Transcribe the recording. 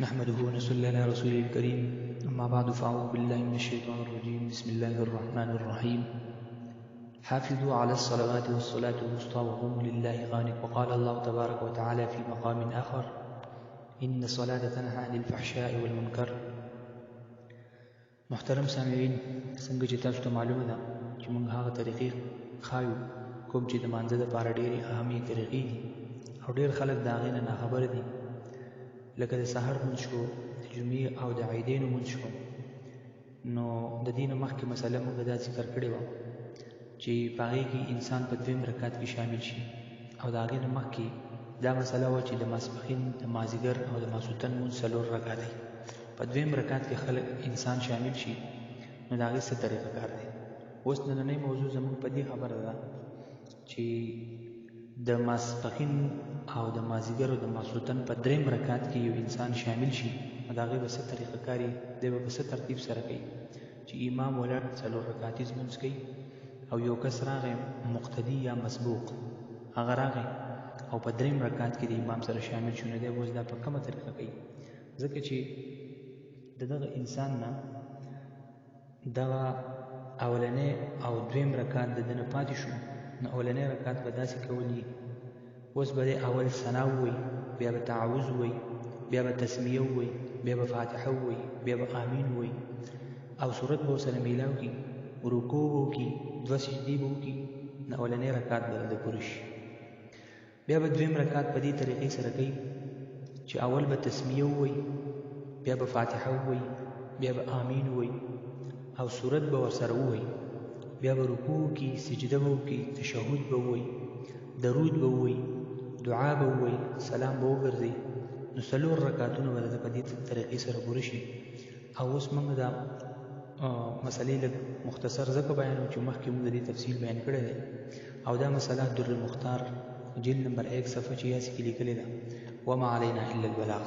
نحمده ونصلي على رسوله الكريم. أما بعد فأعوذ بالله من الشيطان الرجيم. بسم الله الرحمن الرحيم. حافظوا على الصلوات والصلاة الوسطى وقوموا لله قانت. وقال الله تبارك وتعالى في مقام آخر: إن الصلاة تنهى عن الفحشاء والمنكر. محترم سامعین، څنګه چې تاسو ته معلومه ده چې موږ هغه طریقې خایو کوم چې د مانځه دپاره ډېرې اهمې طریقې دي او ډېر خلک د هغې نه ناخبره دي، لکه د سحر مونځ شو، د جمعې او د عیدینو مونځ شو. نو د دې نه مخکې مسله موږ دا ذکر کړې وه چې په هغې کې انسان په دویم رکعت کې شامل شي، او د هغې نه مخکې دا مسله وه چې د ماسپښین، د مازدیګر او د ماسخوتن مونځ 4 رکعت دی. په دویم رکعت کې خلک انسان شامل شي، نو د هغې څه طریقه کار دی. اوس نننۍ موضوع زموږ په دې خبره ده چې د ماسپښین او د مازدیګر او د ماسخوتن په دریم رکعت کې یو انسان شامل شي، نو د هغې به څه طریقه کاري دی، به په څه ترتیب سره کوي چې امام ولاړ 4 رکعتیز مونځ کوي او یو کس راغی مقتدي یا مسبوق، هغه راغی او په دریم رکعت کې د امام سره شامل شو، نو دی به اوس دا په کومه طریقه کوي؟ ځکه چې د دغه انسان نه دغه اولنی او دویم رکعت د ده نه پاتې شو، نو اولنی رکعت به داسې کولی، اوس به اول ثنا ووایي، بیا به تعوذ ووایي، بیا به تسمیه ووایي، بیا به فاتحه ووایي، بیا به آمین ووایي، او صورت به ورسره میلاو کړي، رکوع به وکړي، 2 سجدې به وکړي، نو اولنی رکعت به د پوره شي. بیا به دویم رکعت په دې طریقې سره کوي چې اول به تسمیه ووایي، بیا به فاتحه ووایي، بیا به آمین ووایي، او صورت به ورسره ووایي، بیا به رکوع وکړي، سجده به وکړي، تشهد به ووایي، درود به ووایي، دعا به ووایي، سلام به وګرځي، نو 4 رکعتونه به په دې طریقې سره پوره شي. او اوس موږ دا مسلې لږ مختصر ځکه بیانوو چې مخکې موږ د دې تفصیل بیان کړی دی، او دا مسله در المختار جلد نمبر 1 صفحه 86 کې لیکلې ده: وما علینا الا البلاغ.